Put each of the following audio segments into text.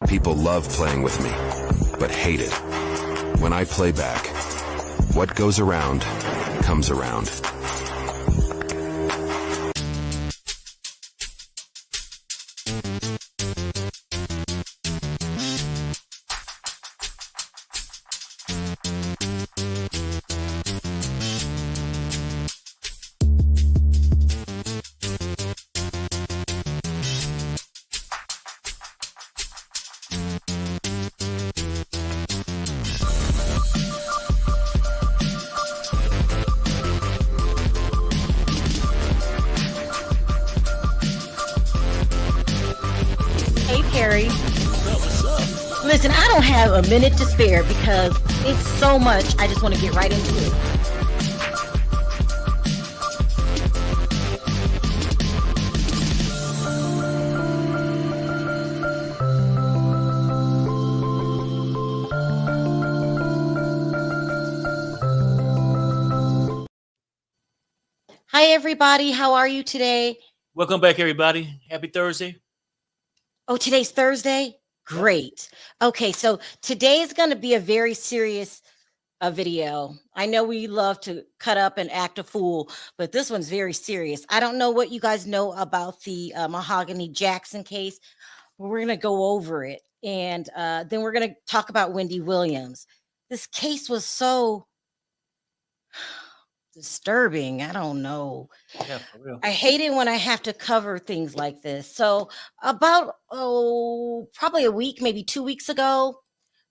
People love playing with me, but hate it when I play back. What goes around comes around. Perry. Listen, I don't have a minute to spare because it's so much. I just want to get right into it. Hi, everybody. How are you today? Welcome back, everybody. Happy Thursday. Oh, today's Thursday? Great. Okay, so today is going to be a very serious video. I know we love to cut up and act a fool, but this one's very serious. I don't know what you guys know about the Mahogany Jackson case, but we're going to go over it. And then we're going to talk about Wendy Williams. This case was so disturbing. I don't know. Yeah, for real. I hate it when I have to cover things like this. So about, probably a week, maybe 2 weeks ago,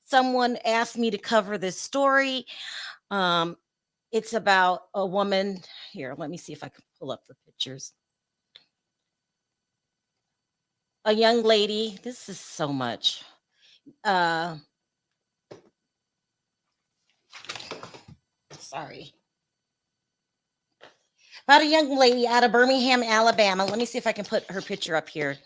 someone asked me to cover this story. It's about a woman. Here, let me see if I can pull up the pictures. A young lady. This is so much. Sorry. About a young lady out of Birmingham, Alabama. Let me see if I can put her picture up here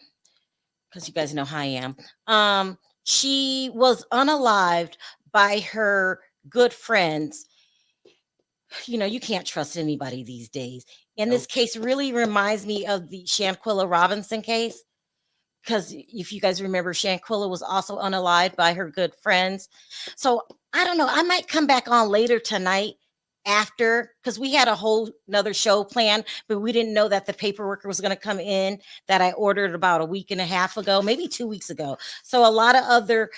because you guys know how I am. She was unalived by her good friends. You know, you can't trust anybody these days. And this case really reminds me of the Shanquilla Robinson case. Because if you guys remember, Shanquilla was also unalived by her good friends. So I don't know. I might come back on later tonight after, because we had a whole nother show planned, but we didn't know that the paperwork was going to come in that I ordered about a week and a half ago, maybe 2 weeks ago. So a lot of other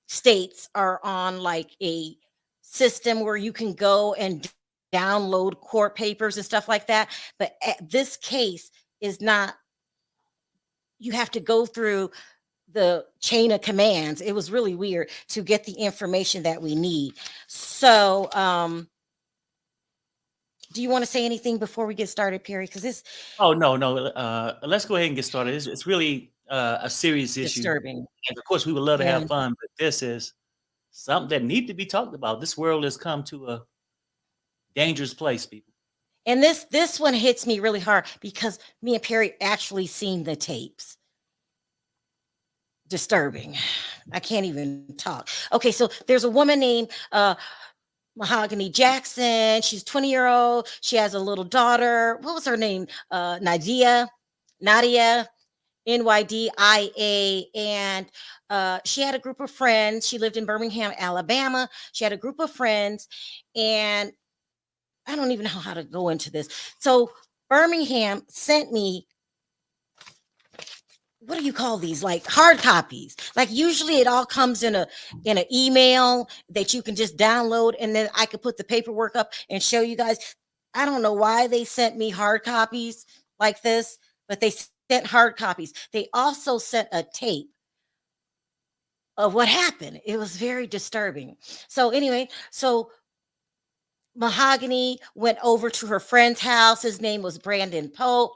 states are on like a system where you can go and download court papers and stuff like that. But this case is not, you have to go through the chain of commands. It was really weird to get the information that we need. So do you want to say anything before we get started, Perry? Because this no. Let's go ahead and get started. It's really a serious issue. Disturbing. And of course, we would love to have fun, but this is something that needs to be talked about. This world has come to a dangerous place, people. And this one hits me really hard because me and Perry actually seen the tapes. Disturbing. I can't even talk. Okay, so there's a woman named Mahogany Jackson. She's 20-year-old. She has a little daughter. What was her name? Nadia, NYDIA. And she had a group of friends. She lived in Birmingham, Alabama. She had a group of friends. And I don't even know how to go into this. So Birmingham sent me, what do you call these? Like hard copies. Like usually it all comes in an email that you can just download, and then I could put the paperwork up and show you guys. I don't know why they sent me hard copies like this, but they sent hard copies. They also sent a tape of what happened. It was very disturbing. So anyway, so Mahogany went over to her friend's house. His name was Brandon Pope.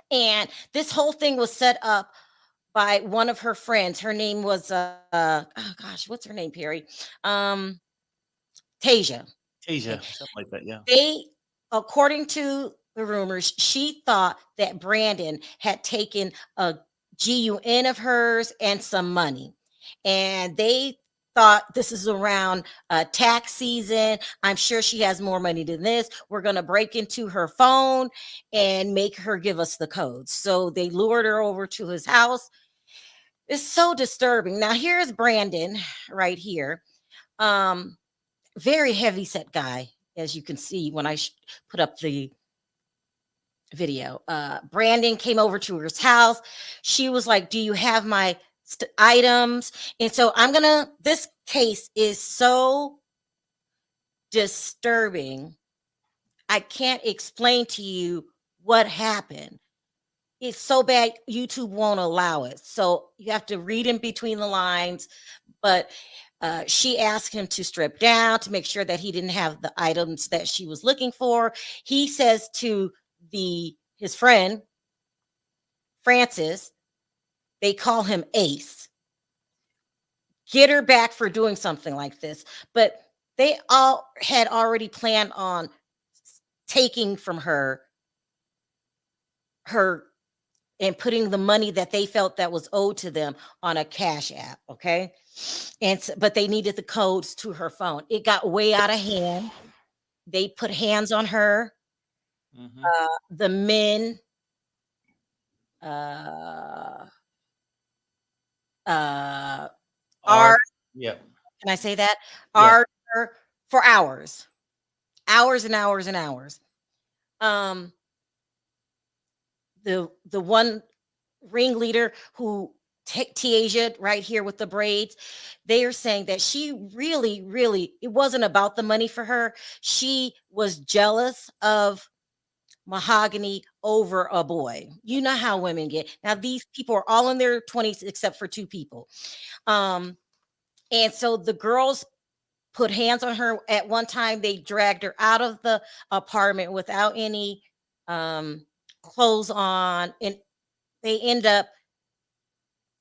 And this whole thing was set up by one of her friends. Her name was, oh gosh, what's her name, Perry? Tasia. Tasia, something like that, yeah. They, according to the rumors, she thought that Brandon had taken a GUN of hers and some money. And they thought this is around tax season. I'm sure she has more money than this. We're going to break into her phone and make her give us the codes. So they lured her over to his house. It's so disturbing. Now here's Brandon right here. Very heavy set guy, as you can see when I put up the video. Brandon came over to her house. She was like, do you have my items? And so this case is so disturbing. I can't explain to you what happened. It's so bad, YouTube won't allow it. So you have to read in between the lines. But she asked him to strip down to make sure that he didn't have the items that she was looking for. He says to his friend, Francis, they call him Ace, get her back for doing something like this. But they all had already planned on taking from her and putting the money that they felt that was owed to them on a Cash App. Okay. But they needed the codes to her phone. It got way out of hand. They put hands on her. Mm-hmm. The men are, can I say that? Are for hours and hours and hours. The one ringleader who Tiaja right here with the braids, they are saying that she really, it wasn't about the money for her. She was jealous of Mahogany over a boy. You know how women get. Now, these people are all in their 20s except for two people. And so the girls put hands on her. At one time, they dragged her out of the apartment without any clothes on. And they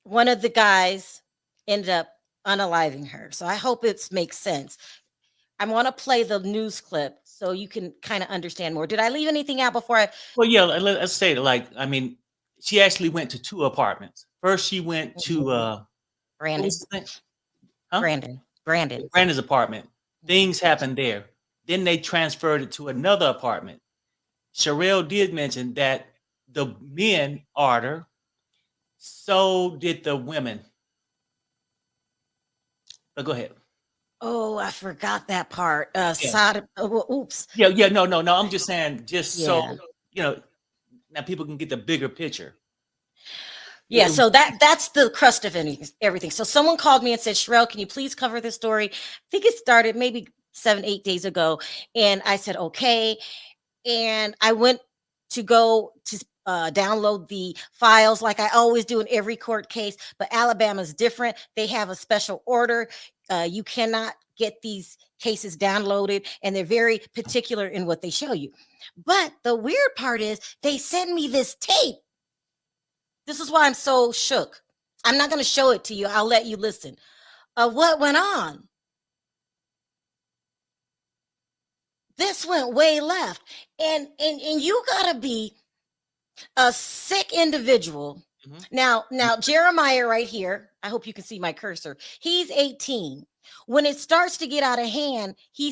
one of the guys ended up unaliving her. So I hope it makes sense. I want to play the news clip so you can kind of understand more. Did I leave anything out before I? Well, yeah, let's say that, she actually went to two apartments. First, she went to Brandon. Huh? Brandon's apartment. Things happened there. Then they transferred it to another apartment. Sherelle did mention that the men ordered her, so did the women. But go ahead. Oh, I forgot that part. Oops. Yeah. No. I'm just saying, so now people can get the bigger picture. Yeah, so that's the crust of everything. So someone called me and said, Sherelle, can you please cover this story? I think it started maybe 7-8 days ago. And I said, okay. And I went to go to download the files like I always do in every court case. But Alabama's different. They have a special order. You cannot get these cases downloaded, and they're very particular in what they show you. But the weird part is they send me this tape. This is why I'm so shook. I'm not going to show it to you. I'll let you listen. What went on? This went way left. And you got to be a sick individual. Mm-hmm. Now, Jeremiah right here, I hope you can see my cursor. He's 18. When it starts to get out of hand, he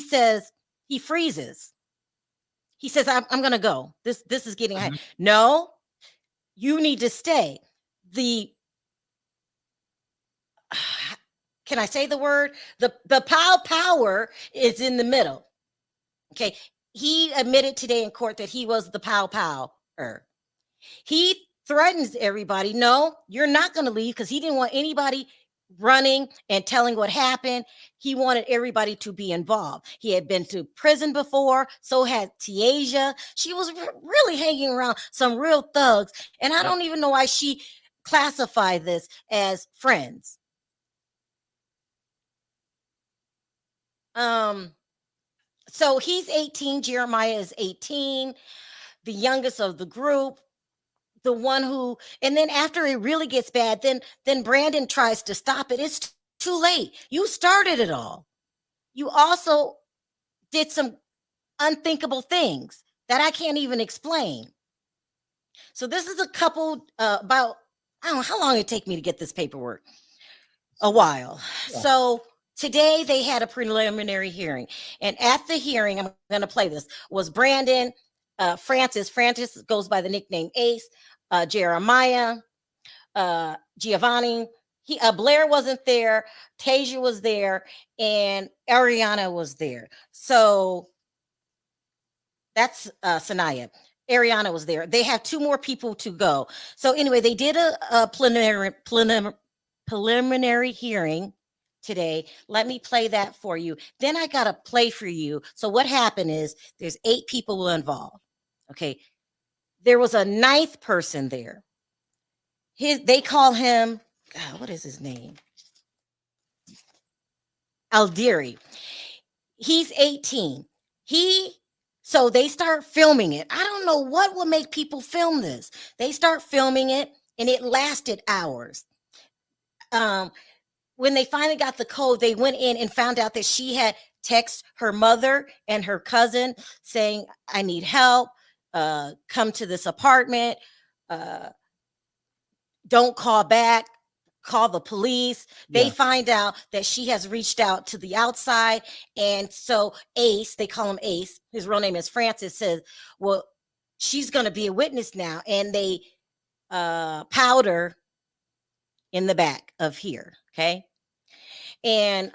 freezes. He says, I'm going to go. This is getting high. No. You need to stay. Can I say the word? The power is in the middle. Okay. He admitted today in court that he was the power. He threatens everybody. No, you're not going to leave, because he didn't want anybody running and telling what happened. He wanted everybody to be involved. He had been to prison before. So had Tiaja. She was really hanging around some real thugs. And I don't even know why she classified this as friends. So he's 18. Jeremiah is 18, the youngest of the group. The one who, and then after it really gets bad, then Brandon tries to stop it. It's too late. You started it all. You also did some unthinkable things that I can't even explain. So this is a couple about, I don't know how long it take me to get this paperwork. A while. Yeah. So Today they had a preliminary hearing, and at the hearing, I'm going to play this, was Brandon, Francis. Francis goes by the nickname Ace, Jeremiah, Giovanni. Blair wasn't there, Tasia was there, and Ariana was there. So that's Sanaya. Ariana was there. They have 2 more people to go. So anyway, they did a preliminary hearing today. Let me play that for you. Then I got to play for you. So what happened is there's 8 people involved. Okay. There was a 9th person there. They call him, God, what is his name? Aldiri. He's 18. So they start filming it. I don't know what will make people film this. They start filming it, and it lasted hours. When they finally got the code, they went in and found out that she had texted her mother and her cousin saying, I need help. Come to this apartment. Don't call back. Call the police. They find out that she has reached out to the outside. And so Ace, they call him Ace, his real name is Francis, says, well, she's going to be a witness now. And they powder in the back of here. Okay. And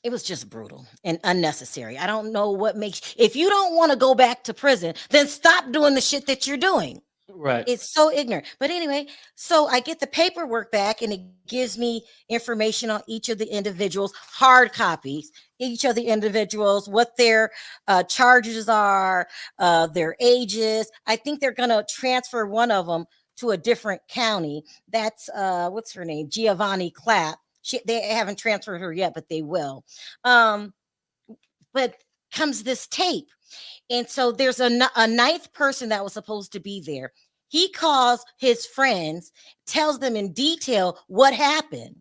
it was just brutal and unnecessary. I don't know what makes, if you don't want to go back to prison, then stop doing the shit that you're doing. Right. It's so ignorant. But anyway, so I get the paperwork back, and it gives me information on each of the individuals, hard copies, each of the individuals, what their charges are, their ages. I think they're going to transfer one of them to a different county. That's what's her name? Giovanni Clapp. They haven't transferred her yet, but they will. But comes this tape. And so there's a 9th person that was supposed to be there. He calls his friends, tells them in detail what happened.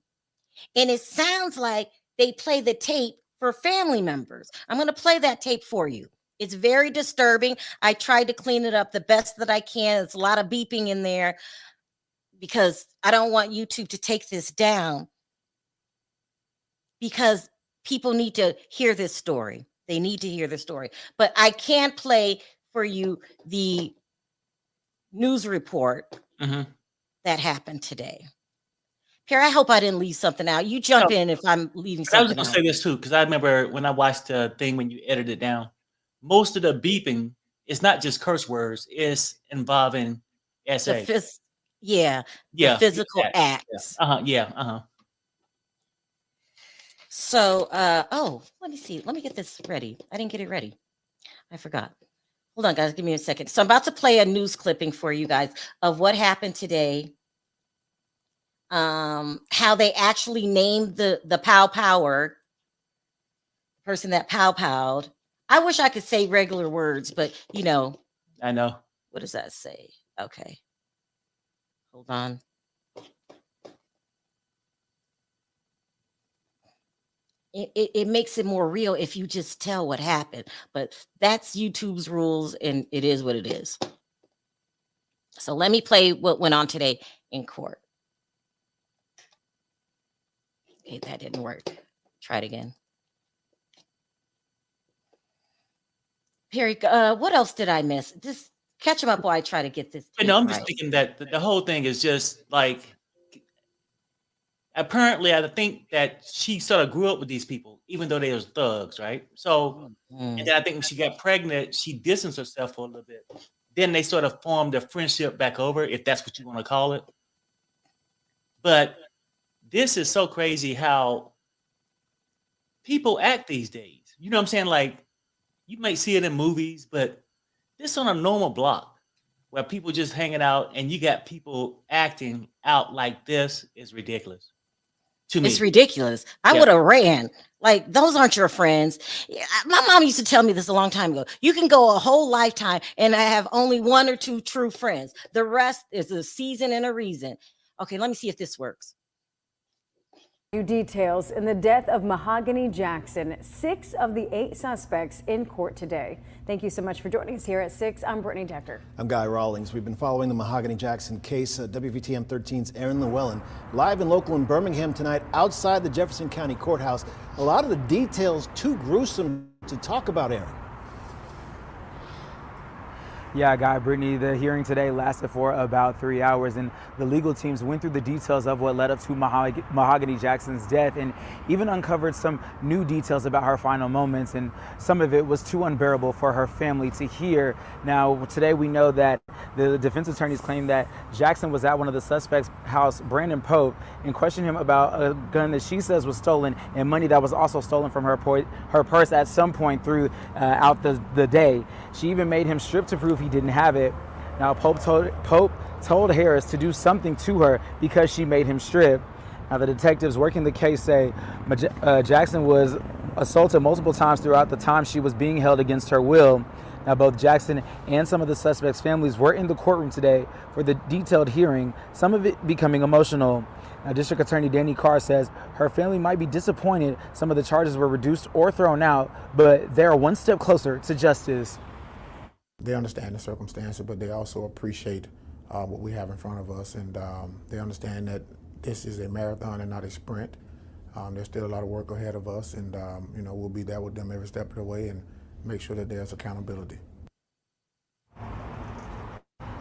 And it sounds like they play the tape for family members. I'm going to play that tape for you. It's very disturbing. I tried to clean it up the best that I can. It's a lot of beeping in there because I don't want YouTube to take this down, because people need to hear this story. They need to hear the story. But I can't play for you the news report that happened today. Pierre, I hope I didn't leave something out. You jump in if I'm leaving something out. I was going to say this too, because I remember when I watched the thing when you edited it down, most of the beeping is not just curse words, it's involving SA. The physical acts. So, let me see. Let me get this ready. I didn't get it ready. I forgot. Hold on, guys. Give me a second. So I'm about to play a news clipping for you guys of what happened today. How they actually named the power, person that powed. I wish I could say regular words, but you know. I know. What does that say? Okay. Hold on. It makes it more real if you just tell what happened, but that's YouTube's rules, and it is what it is. So let me play what went on today in court. Okay, that didn't work. Try it again. Perry, what else did I miss? Just catch them up while I try to get this. No, I'm just thinking that the whole thing is just like, apparently, I think that she sort of grew up with these people, even though they was thugs, right? So, and then I think when she got pregnant, she distanced herself for a little bit. Then they sort of formed a friendship back over, if that's what you want to call it. But this is so crazy how people act these days. You know what I'm saying? Like, you might see it in movies, but this on a normal block where people just hanging out and you got people acting out like this is ridiculous. To me. It's ridiculous. I would have ran. Like, those aren't your friends. My mom used to tell me this a long time ago. You can go a whole lifetime and I have only 1 or 2 true friends. The rest is a season and a reason. Okay, let me see if this works. New details in the death of Mahogany Jackson. 6 of the 8 suspects in court today. Thank you so much for joining us here at 6. I'm Brittany Decker. I'm Guy Rawlings. We've been following the Mahogany Jackson case. WVTM 13's Aaron Llewellyn, live and local in Birmingham tonight outside the Jefferson County Courthouse. A lot of the details too gruesome to talk about, Aaron. Yeah, Guy, Brittany, the hearing today lasted for about 3 hours, and the legal teams went through the details of what led up to Mahogany Jackson's death and even uncovered some new details about her final moments, and some of it was too unbearable for her family to hear. Now, today we know that the defense attorneys claim that Jackson was at one of the suspects' house, Brandon Pope, and questioned him about a gun that she says was stolen and money that was also stolen from her purse at some point throughout the day. She even made him strip to prove he didn't have it. Now, Pope told Harris to do something to her because she made him strip. Now, the detectives working the case say Jackson was assaulted multiple times throughout the time she was being held against her will. Now, both Jackson and some of the suspects' families were in the courtroom today for the detailed hearing, some of it becoming emotional. Now, District Attorney Danny Carr says her family might be disappointed some of the charges were reduced or thrown out, but they are one step closer to justice. They understand the circumstances, but they also appreciate what we have in front of us, and they understand that this is a marathon and not a sprint. There's still a lot of work ahead of us, and we'll be there with them every step of the way and make sure that there's accountability.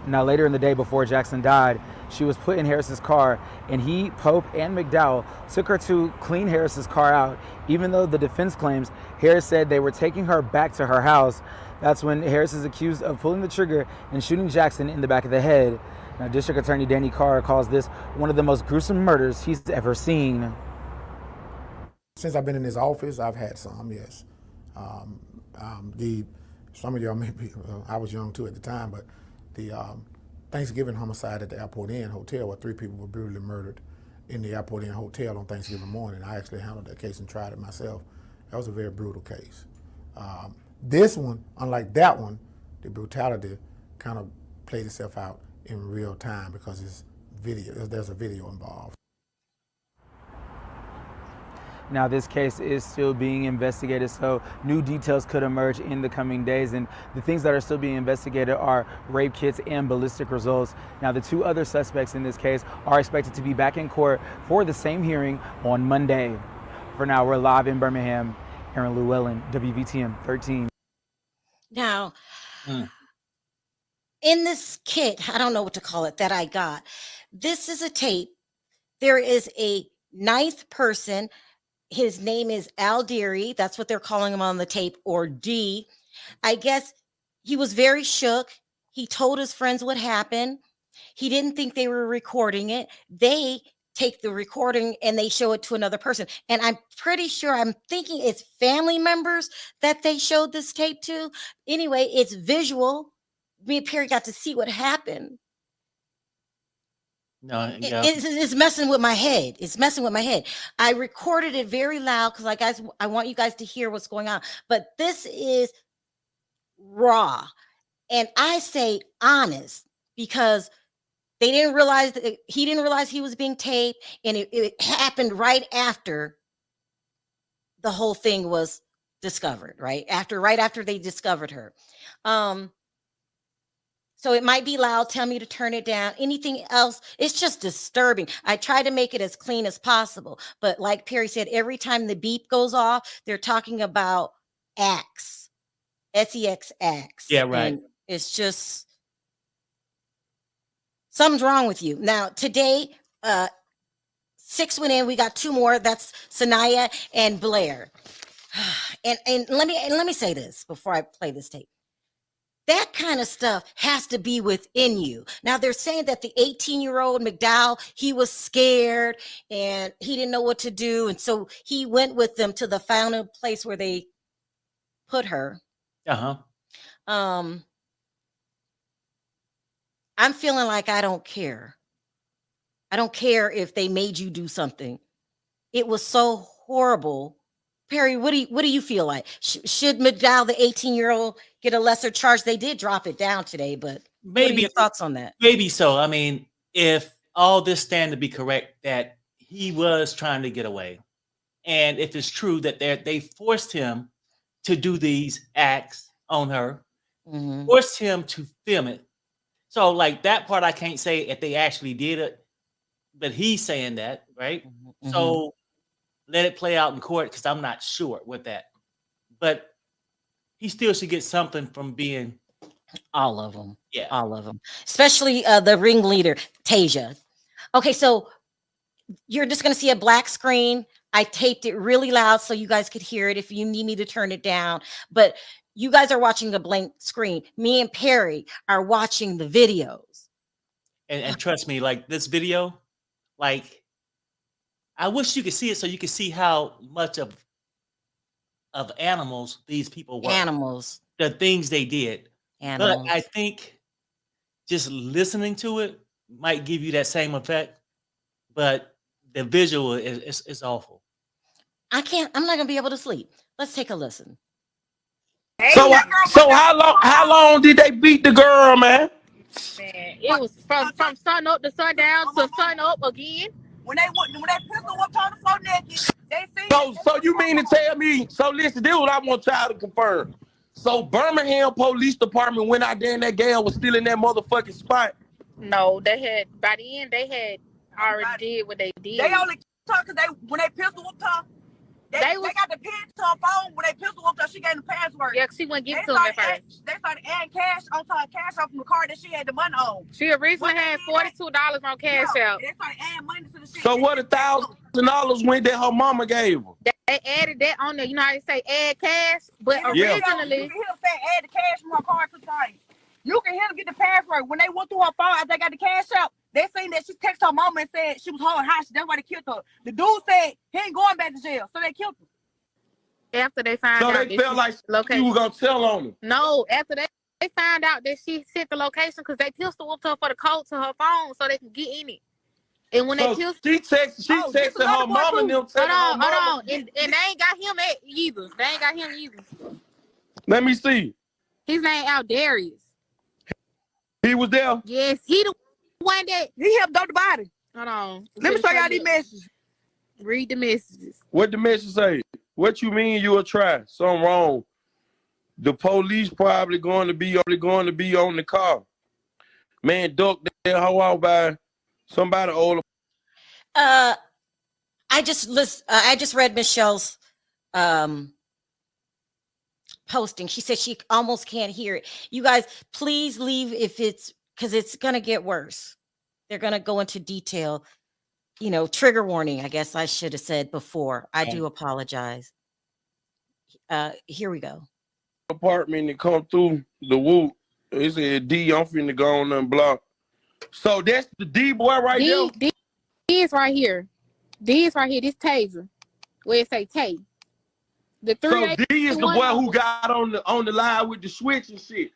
Now, later in the day before Jackson died, she was put in Harris's car, and he, Pope, and McDowell took her to clean Harris's car out. Even though the defense claims Harris said they were taking her back to her house, that's when Harris is accused of pulling the trigger and shooting Jackson in the back of the head. Now, District Attorney Danny Carr calls this one of the most gruesome murders he's ever seen. Since I've been in this office, I've had some, yes. Some of y'all maybe, I was young too at the time, but the Thanksgiving homicide at the Airport Inn Hotel, where 3 people were brutally murdered in the Airport Inn Hotel on Thanksgiving morning. I actually handled that case and tried it myself. That was a very brutal case. This one, unlike that one, the brutality kind of played itself out in real time because it's video. There's a video involved. Now, this case is still being investigated, so new details could emerge in the coming days. And the things that are still being investigated are rape kits and ballistic results. Now, the 2 other suspects in this case are expected to be back in court for the same hearing on Monday. For now, we're live in Birmingham. Aaron Llewellyn, WVTM 13. Now, in this kit, I don't know what to call it, that I got, this is a tape. There is a 9th person. His name is Al Deary. That's what they're calling him on the tape, or D. I guess he was very shook. He told his friends what happened. He didn't think they were recording it. They take the recording and they show it to another person. And I'm pretty sure, I'm thinking it's family members that they showed this tape to. Anyway, it's visual. Me and Perry got to see what happened. No, yeah. It's messing with my head. It's messing with my head. I recorded it very loud because I want you guys to hear what's going on. But this is raw. And I say honest because they didn't realize that he didn't realize he was being taped, and it happened right after the whole thing was discovered, right after they discovered her. So it might be loud. Tell me to turn it down. Anything else? It's just disturbing. I try to make it as clean as possible, but like Perry said, every time the beep goes off, they're talking about acts, sex acts. Yeah, right. And it's just something's wrong with you. Now, today, 6 went in. We got 2 more. That's Sanaya and Blair. And let me say this before I play this tape. That kind of stuff has to be within you. Now, they're saying that the 18-year-old McDowell, he was scared and he didn't know what to do. And so he went with them to the final place where they put her. I'm feeling like I don't care. I don't care if they made you do something. It was so horrible. Perry, what do you feel like? Should McDowell, the 18-year-old, get a lesser charge? They did drop it down today, but maybe what are your thoughts on that? Maybe so. I mean, if all this stand to be correct, that he was trying to get away. And if it's true that they forced him to do these acts on her, forced him to film it. So like that part, I can't say if they actually did it, but he's saying that, right? So let it play out in court because I'm not sure with that. But he still should get something from being all of them. Yeah, all of them, especially the ringleader, Tasia. Okay, so you're just going to see a black screen. I taped it really loud so you guys could hear it if you need me to turn it down. But you guys are watching a blank screen. Me and Perry are watching the videos. And trust me, like this video, like I wish you could see it so you could see how much of animals these people were. Animals. The things they did. Animals. But I think just listening to it might give you that same effect. But the visual is awful. I'm not gonna be able to sleep. Let's take a listen. So how long did they beat the girl, man? Man, it was from sun up to sundown to sun up again. When they pistol whipped on the floor naked, they seen. So you mean to tell me? So listen, this is what I want y'all to confirm. So Birmingham Police Department went out there and that gal was still in that motherfucking spot. No, they had by the end they had already did what they did. They only talk because when they pistol whipped her, they got the pin to her phone. When they pistol whipped her, she gave the password. Yeah, she wouldn't give it to them at first. They started adding cash onto her cash out from the card that she had the money on. She originally had $42 on cash out. They started adding money to the shit. So what $1,000 went that her mama gave her? They added that on there. You know how they say add cash? But originally, you can hear them say add the cash from her card to the thing. You can hear them get the password. When they went through her phone after they got the cash out, they seen that she texted her mama and said she was holding hostage. That's why they killed her. The dude said he ain't going back to jail, so they killed her. After they found out, so they felt like she was gonna tell on them. No, after they found out that she sent the location because they pistol whooped her for the code to her phone so they can get in it. And when they pistol, she texted her mama and them. Hold on, and they ain't got him either. They ain't got him either. Let me see. His name out Darius. He was there. Yes, he the one that he helped dump the body. Hold on. Let me show y'all these messages. Read the messages. What the message say? What you mean you will try? Something wrong. The police probably going to be on the car. Man, duck that hoe out by somebody older. I just read Michelle's posting. She said she almost can't hear it. You guys, please leave because it's gonna get worse. They're gonna go into detail. You know, trigger warning, I guess I should have said before. I do apologize. Here we go. Apartment and come through the whoop. It said D, I'm finna go on and block. So that's the D boy right there? D is right here. D is right here. This Taser. Where it say Tay. So D is the boy who got on the line with the switch and shit.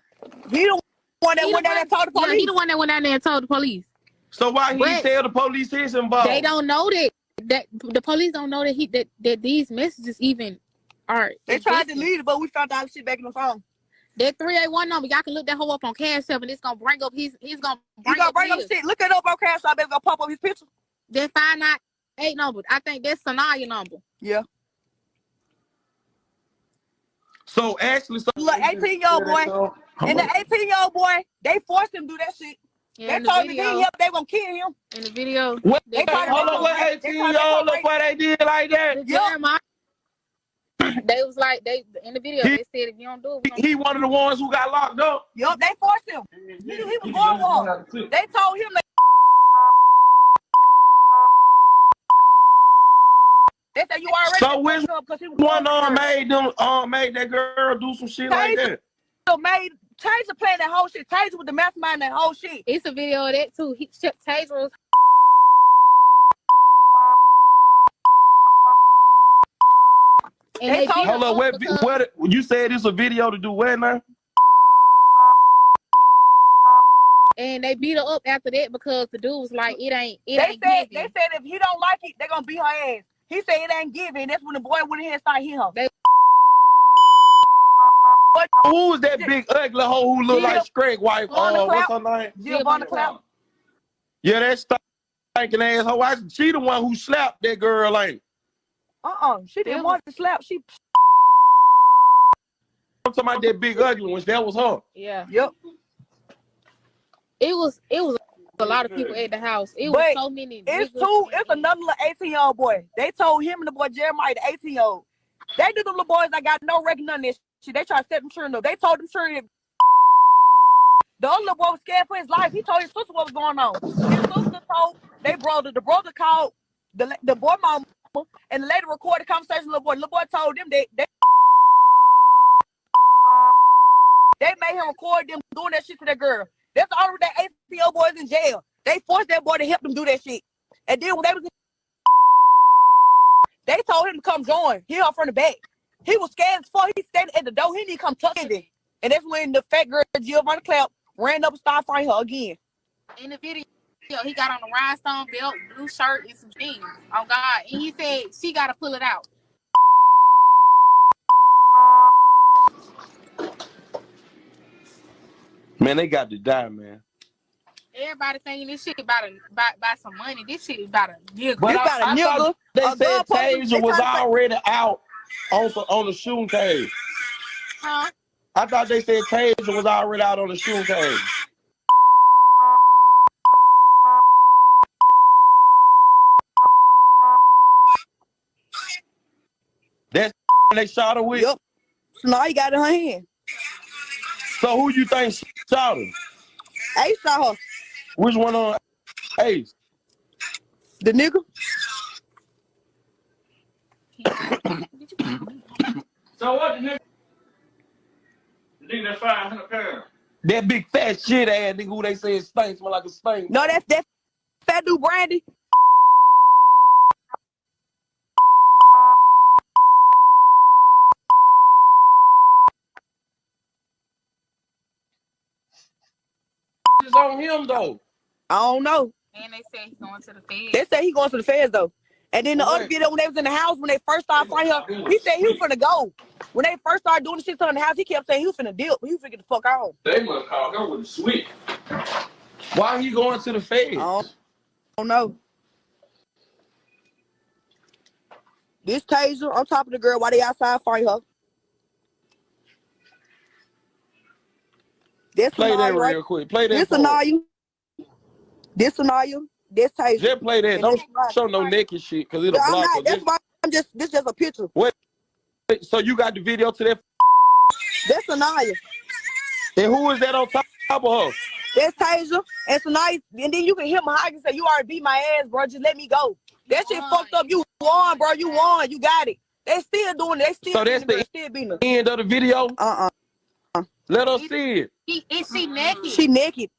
He the one that went down there and told the police. Yeah, he the one that went down there and told the police. So why he didn't tell the police he's involved? They don't know that the police don't know that these messages even are. They tried to delete it, but we found out shit back in the phone. That 381 number, y'all can look that whole up on Cash App, and it's gonna bring up he's gonna bring up shit. Look it up on Cash App, it's gonna pop up his picture. That 598 number, I think that's Sanaya number. Yeah. So actually, look, 18-year-old boy, and the 18-year-old boy, they forced him to do that shit. Yeah, they told him to help, they gonna kill him. In the video, what 18-year-old look what they did like that? Jeremiah. They was like in the video. They said if you don't do it, he one of the ones who got locked up. Yup, they forced him. He was going for him. They told him they said you already. So which one made that girl do some shit like that? So Taser playing that whole shit. Taser with the mastermind that whole shit. It's a video of that too. Taser was. They told hold on, what you said it's a video to do what now? And they beat her up after that because the dude was like, it ain't They said if he don't like it, they're gonna beat her ass. He said it ain't giving. That's when the boy went in here and started hitting her. Who was that big ugly hoe who looked like Scrag wife? What's her name? Jill Bonner Clap. Yeah, that's stinking asshole. She the one who slapped that girl, ain't? She didn't want to slap. I'm talking about that big ugly one. That was her. Yeah. Yep. It was a lot of people at the house. It was so many. It's another little 18-year-old boy. They told him and the boy Jeremiah, the 18-year-old. They do the little boys that got no record on this shit. They tried to set them children up. They told them children. The other little boy was scared for his life. He told his sister what was going on. His sister told the brother called the boy mama, and the lady recorded the conversation with the little boy. The little boy told them they made him record them doing that shit to that girl. That's all that 18-year-old boys in jail. They forced that boy to help them do that shit. And then when they told him to come join. He off from the back. He was scared as fuck. He stayed at the door. He didn't come touch it. And that's when the fat girl Giovanna Clapp ran up and started fighting her again. In the video, he got on a rhinestone belt, blue shirt, and some jeans. Oh God! And he said she got to pull it out. Man, they got to die, man. Everybody thinking this shit about some money. This shit is about a nigga. But I thought they said Tasia was already out on the shooting cage. Huh? I thought they said Tasia was already out on the shooting cage. That's they shot her with? Yep. So now he got it in her hand. So who you think shot her? Ace shot her. Which one on Ace? The nigga. So what the nigga? The nigga that's 500 pounds. That big fat shit ass nigga who they say stinks, smell like a stink. No, that's that fat dude Brandy. It's on him though. I don't know. And they say he's going to the feds. They say he going to the feds though. And then the other video when they was in the house when they first started fighting her, he said he was finna go. When they first started doing the shit to her in the house, he kept saying he was finna dip. He was finna get the fuck out. They must call her with a switch. Why he going to the feds? I don't know. This Tasia on top of the girl while they outside fighting her. This Play that right? real quick. Play that. This Anaya. This Anaya. This Tasia. Just play that. Don't show no naked shit because it'll block her. That's why this just a picture. Wait. So you got the video to that? That's Anaya. And who is that on top of her? That's Tasia. And Anaya. And then you can hear Mahogany say, "You already beat my ass, bro. Just let me go." That shit fucked up. You won, bro. You won. You got it. They still doing it. They still. So that's the end of the video. Let us see it. Is she naked? She naked.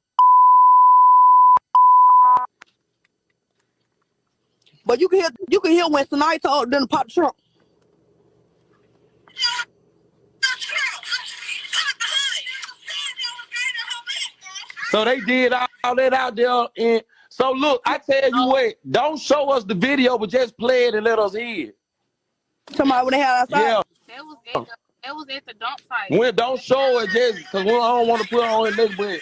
But you can hear when Sanaya told them to pop the trunk. So they did all that out there. And so look, I tell you what, don't show us the video, but just play it and let us hear it. Somebody when they had outside. Yeah. That was at the dump site. When don't show it just because we don't want to put on his neck bread.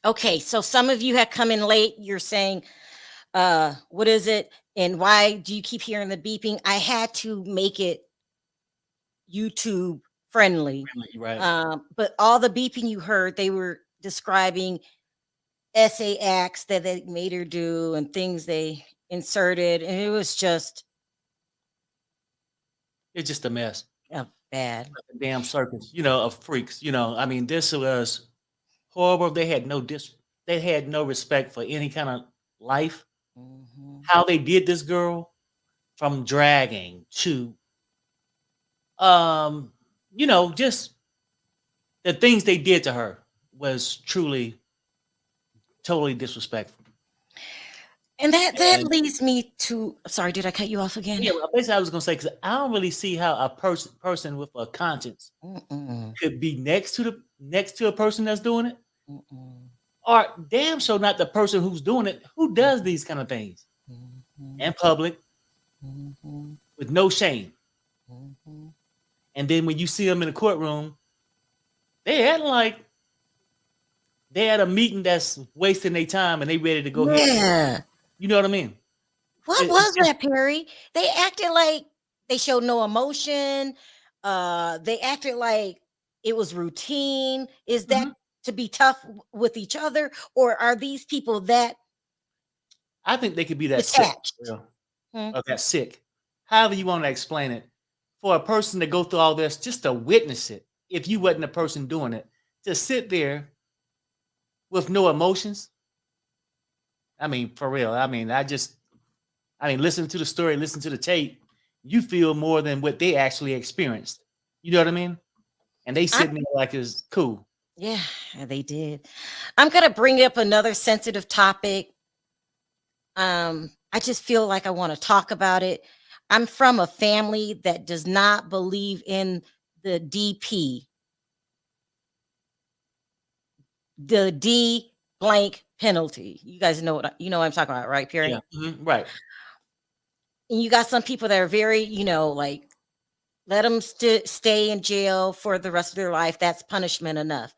Okay, so some of you have come in late. You're saying, what is it? And why do you keep hearing the beeping? I had to make it YouTube friendly. Right. But all the beeping you heard, they were describing essay acts that they made her do and things they inserted. And it was just. It's just a mess. Bad. Like a damn circus, of freaks. I mean, this was horrible. They had no respect for any kind of life. Mm-hmm. How they did this girl, from dragging to just the things they did to her was truly totally disrespectful. And that leads me to, sorry, did I cut you off again? Yeah, well, basically I was going to say, because I don't really see how a person with a conscience could be next to a person that's doing it. Or damn sure not the person who's doing it, who does these kind of things in public with no shame. And then when you see them in the courtroom, they They at a meeting that's wasting their time and they ready to go hit. Yeah. You know what I mean? What was that, Perry? They acted like they showed no emotion. They acted like it was routine. Is that to be tough with each other, or are these people that? I think they could be that detached? sick, or that sick. However you want to explain it. For a person to go through all this, just to witness it, if you wasn't the person doing it, to sit there with no emotions. I mean, for real. I mean, listen to the story, listen to the tape. You feel more than what they actually experienced. You know what I mean? And they sitting there like it's cool. Yeah, they did. I'm gonna bring up another sensitive topic. I just feel like I want to talk about it. I'm from a family that does not believe in the DP, the D blank penalty. You guys know what I'm talking about, right, Perry? Yeah, right. And you got some people that are very, like, let them stay in jail for the rest of their life. That's punishment enough.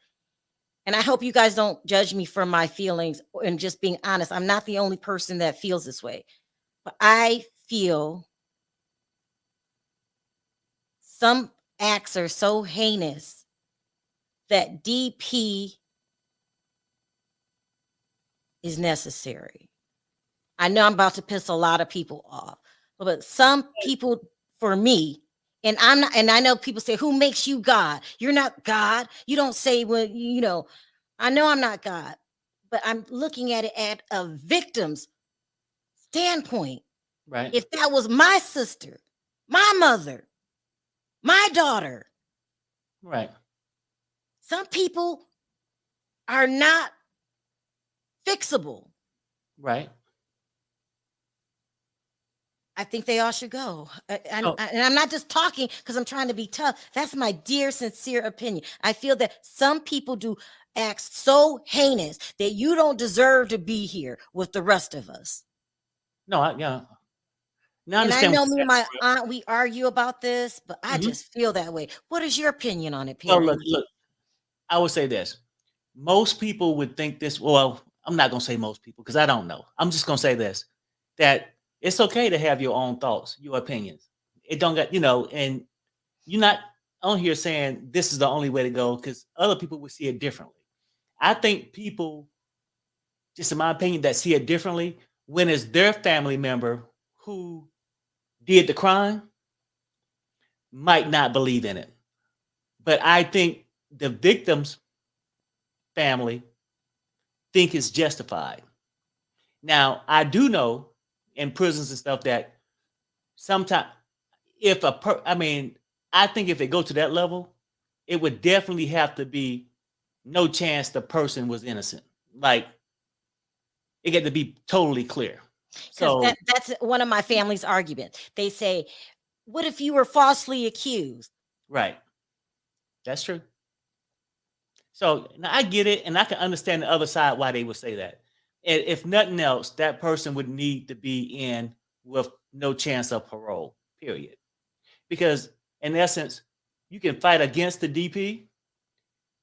And I hope you guys don't judge me for my feelings and just being honest. I'm not the only person that feels this way, but I feel some acts are so heinous that DP is necessary. I know I'm about to piss a lot of people off, but some people, for me, and I'm not, and I know people say, who makes you God? You're not God. You don't say what, I know I'm not God, but I'm looking at it at a victim's standpoint. Right. If that was my sister, my mother, my daughter. Right. Some people are not fixable. Right. I think they all should go. And I'm not just talking because I'm trying to be tough. That's my dear, sincere opinion. I feel that some people do acts so heinous that you don't deserve to be here with the rest of us. No, yeah. Now, and I know me and my aunt, we argue about this, but I just feel that way. What is your opinion on it, Perry? Well, look, I would say this. Most people would think this. Well, I'm not going to say most people because I don't know. I'm just going to say this, that it's okay to have your own thoughts, your opinions. It don't get, and you're not on here saying this is the only way to go because other people would see it differently. I think people, just in my opinion, that see it differently when it's their family member who did the crime might not believe in it. But I think the victim's family think it's justified. Now, I do know in prisons and stuff that sometimes I think if it go to that level, it would definitely have to be no chance the person was innocent. Like, it got to be totally clear. So that's one of my family's arguments. They say, what if you were falsely accused? Right. That's true. So now I get it, and I can understand the other side why they would say that. And if nothing else, that person would need to be in with no chance of parole, period. Because in essence, you can fight against the DP,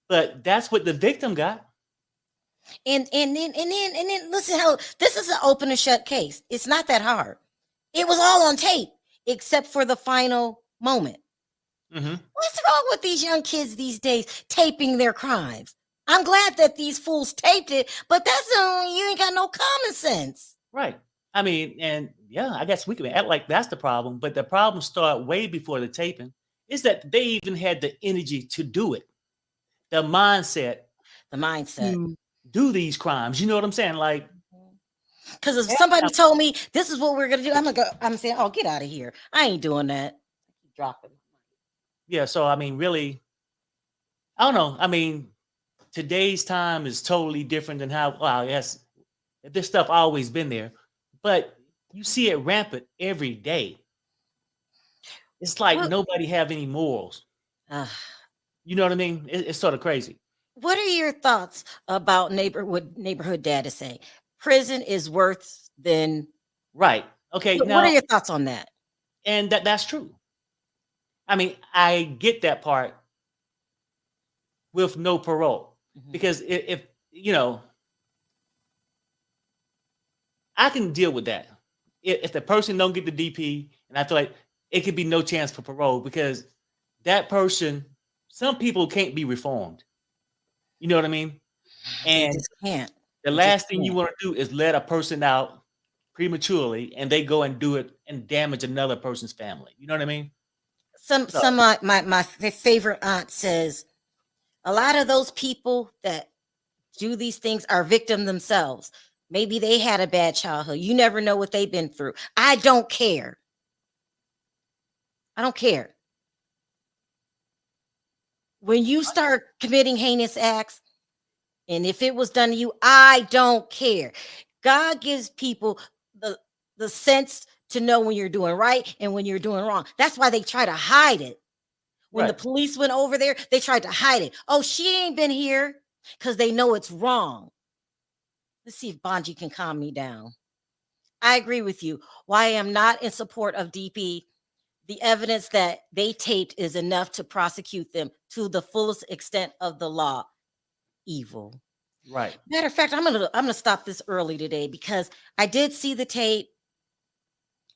but that's what the victim got. And then listen how this is an open and shut case. It's not that hard. It was all on tape except for the final moment. What's wrong with these young kids these days taping their crimes? I'm glad that these fools taped it, but you ain't got no common sense. Right. I mean, and yeah, I guess we can act like that's the problem, but the problem started way before the taping. Is that they even had the energy to do it, the mindset to do these crimes. You know what I'm saying? Like, because if somebody told me this is what we're gonna do, I'm saying, oh, get out of here. I ain't doing that. Dropping. Yeah. So I mean, really, I don't know. I mean, today's time is totally different than how. Well, yes, this stuff always been there, but you see it rampant every day. It's like nobody have any morals. You know what I mean? It's sort of crazy. What are your thoughts about neighborhood data say prison is worse than right? Okay, what are your thoughts on that? And that's true. I mean, I get that part with no parole because if you know, I can deal with that. If the person don't get the DP, and I feel like it could be no chance for parole because that person, some people can't be reformed. You know what I mean? They And just can't. the last thing you want to do is let a person out prematurely and they go and do it and damage another person's family. You know what I mean? Some my favorite aunt says a lot of those people that do these things are victim themselves. Maybe they had a bad childhood. You never know what they've been through. I don't care. I don't care. When you start committing heinous acts, and if it was done to you, I don't care. God gives people the sense to know when you're doing right and when you're doing wrong. That's why they try to hide it. When the police went over there, they tried to hide it. Oh, she ain't been here because they know it's wrong. Let's see if Bonji can calm me down. I agree with you. Why I am not in support of DP. The evidence that they taped is enough to prosecute them to the fullest extent of the law. Evil. Right. Matter of fact, I'm gonna stop this early today because I did see the tape.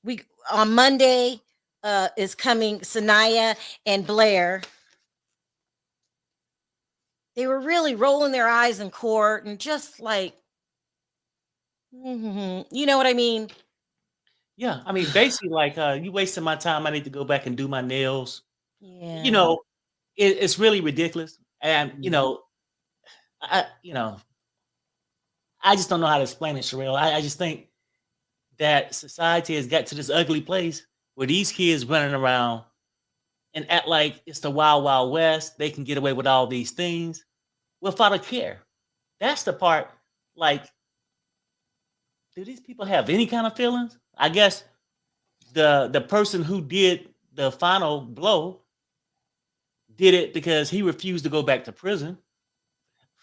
We on Monday is coming Sanaya and Blair. They were really rolling their eyes in court and just like, you know what I mean? Yeah, I mean, basically, like you wasting my time. I need to go back and do my nails. Yeah. You know, it's really ridiculous, and you know, I just don't know how to explain it, Sherelle. I just think that society has got to this ugly place where these kids running around and act like it's the wild, wild west. They can get away with all these things without a care. That's the part. Like, do these people have any kind of feelings? I guess the person who did the final blow did it because he refused to go back to prison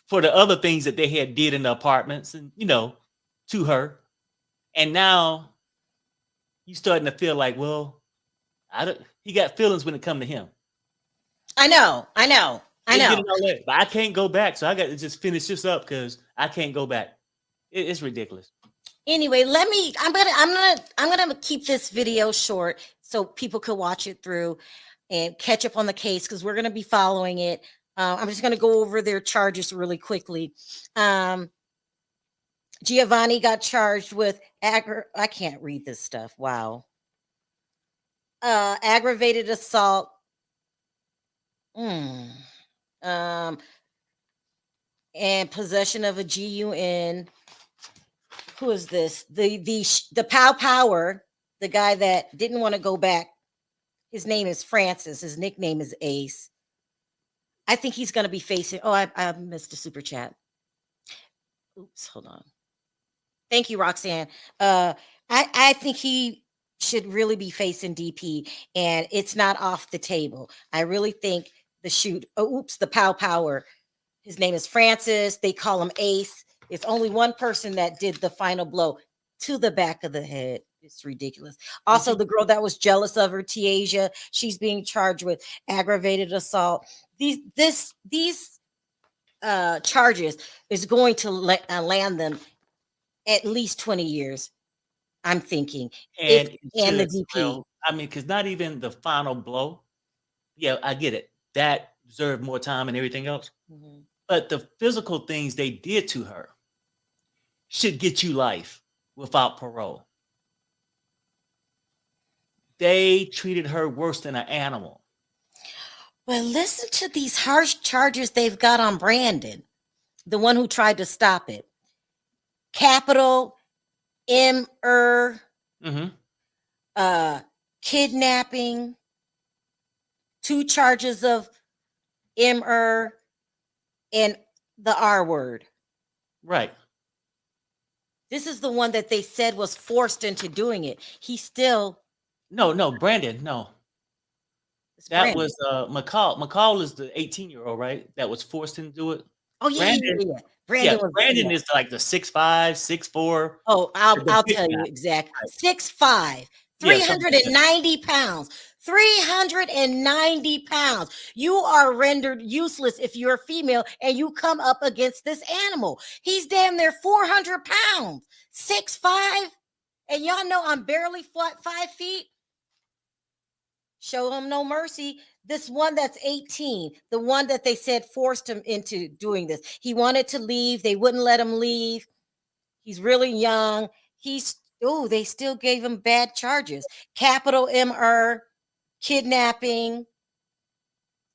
for the other things that they had did in the apartments and, you know, to her. And now you starting to feel like, well, he got feelings when it come to him. I know. But I can't go back. So I got to just finish this up because I can't go back. It's ridiculous. Anyway, I'm gonna keep this video short so people could watch it through and catch up on the case because we're gonna be following it. I'm just gonna go over their charges really quickly. Giovanni got charged with I can't read this stuff. Wow. Aggravated assault. And possession of a GUN. Who is this? The Pow Power, the guy that didn't want to go back. His name is Francis. His nickname is Ace. I think he's going to be facing. Oh, I missed a super chat. Oops, hold on. Thank you, Roxanne. I think he should really be facing DP, and it's not off the table. I really think the Pow Power. His name is Francis. They call him Ace. It's only one person that did the final blow to the back of the head. It's ridiculous. Also, the girl that was jealous of her, Tiasia, she's being charged with aggravated assault. These charges is going to land them at least 20 years. I'm thinking, and the DP. Well, I mean, because not even the final blow. Yeah, I get it. That deserved more time and everything else. Mm-hmm. But the physical things they did to her should get you life without parole. They treated her worse than an animal. Well, listen to these harsh charges they've got on Brandon, the one who tried to stop it. Capital M.R. Kidnapping, 2 charges of M.R. and the R word. Right. This is the one that they said was forced into doing it. He still. No, Brandon, no. That Brandon. was McCall. McCall is the 18-year-old, right? That was forced into do it. Oh, yeah. Brandon is like the 6'5", 6'4". Oh, I'll tell you exactly. 6'5", 390 pounds, 390 pounds. You are rendered useless if you're a female and you come up against this animal. He's damn near 400 pounds, 6'5", and y'all know I'm barely 5 feet. Show him no mercy. This one that's 18, the one that they said forced him into doing this. He wanted to leave. They wouldn't let him leave. He's really young. They still gave him bad charges. Capital MR, kidnapping,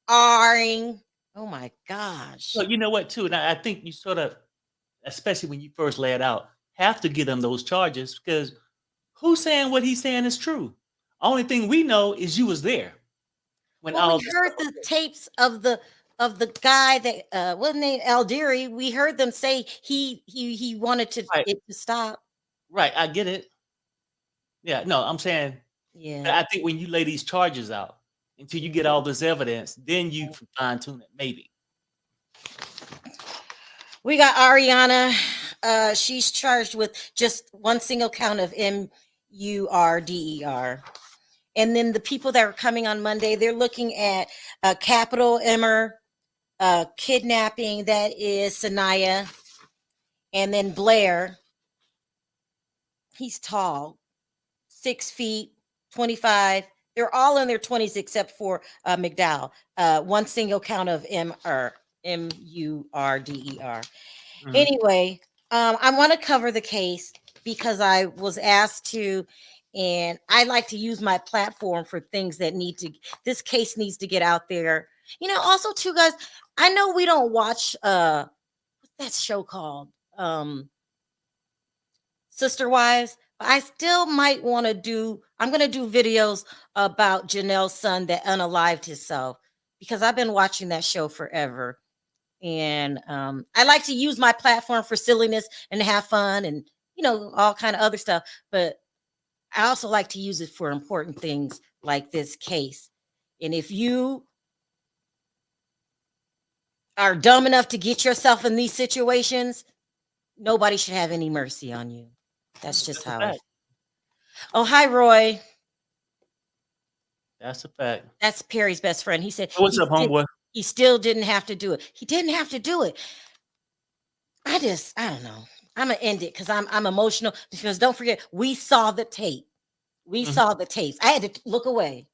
R-ing. Oh my gosh. Well, you know what, too? And I think you sort of, especially when you first lay it out, have to give them those charges, because who's saying what he's saying is true? Only thing we know is you was there. When we heard the tapes of the guy that wasn't named Aldiri. We heard them say he wanted it to stop. Right, I get it. Yeah, no, I'm saying, yeah. I think when you lay these charges out, until you get all this evidence, then you can fine tune it, maybe. We got Ariana. She's charged with just one single count of MURDER. And then the people that are coming on Monday, they're looking at capital MR, kidnapping. That is Sanaya. And then Blair. He's tall, 6 feet, 25. They're all in their 20s except for McDowell. One single count of MURDER. Mm-hmm. Anyway, I want to cover the case because I was asked to. And I like to use my platform for things that this case needs to get out there. Also too, guys, I know we don't watch, what's that show called? Sister Wives. But I still might want to I'm going to do videos about Janelle's son that unalived himself, because I've been watching that show forever. And I like to use my platform for silliness and to have fun and, all kind of other stuff. But I also like to use it for important things like this case. And if you are dumb enough to get yourself in these situations, nobody should have any mercy on you. That's just how it is. Oh, hi, Roy. That's a fact. That's Perry's best friend. He said, what's up, homeboy? He still didn't have to do it. He didn't have to do it. I don't know. I'm going to end it because I'm emotional, because don't forget, we saw the tape. We saw the tapes. I had to look away.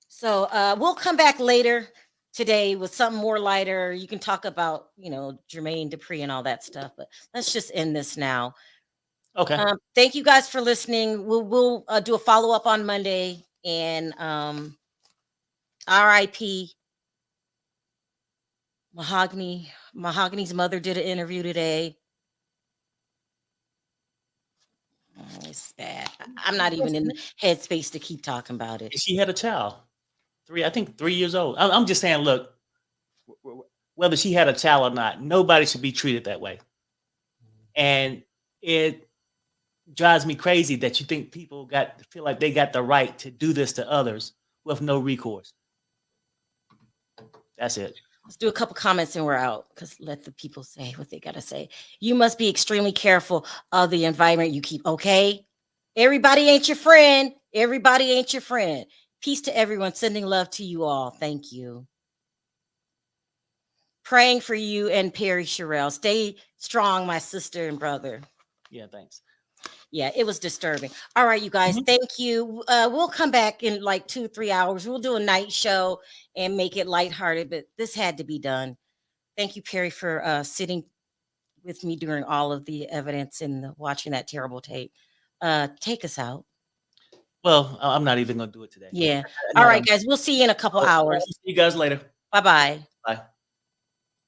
So we'll come back later today with something more lighter. You can talk about, Jermaine Dupri and all that stuff, but let's just end this now. Okay. Thank you guys for listening. We'll do a follow-up on Monday, and RIP Mahogany. Mahogany's mother did an interview today. It's bad. I'm not even in the headspace to keep talking about it. She had a child, 3 years old. I'm just saying, look, whether she had a child or not, nobody should be treated that way. And it drives me crazy that you think people feel like they got the right to do this to others with no recourse. That's it. Let's do a couple comments and we're out, because let the people say what they got to say. You must be extremely careful of the environment you keep, okay? Everybody ain't your friend. Everybody ain't your friend. Peace to everyone. Sending love to you all. Thank you. Praying for you and Perry Sherrill. Stay strong, my sister and brother. Yeah, thanks. Yeah, it was disturbing. All right, you guys, thank you. We'll come back in like 2-3 hours. We'll do a night show and make it lighthearted, but this had to be done. Thank you, Perry, for sitting with me during all of the evidence and watching that terrible tape. Take us out. Well, I'm not even going to do it today. Yeah. All right, guys, we'll see you in a couple hours. See you guys later. Bye-bye. Bye.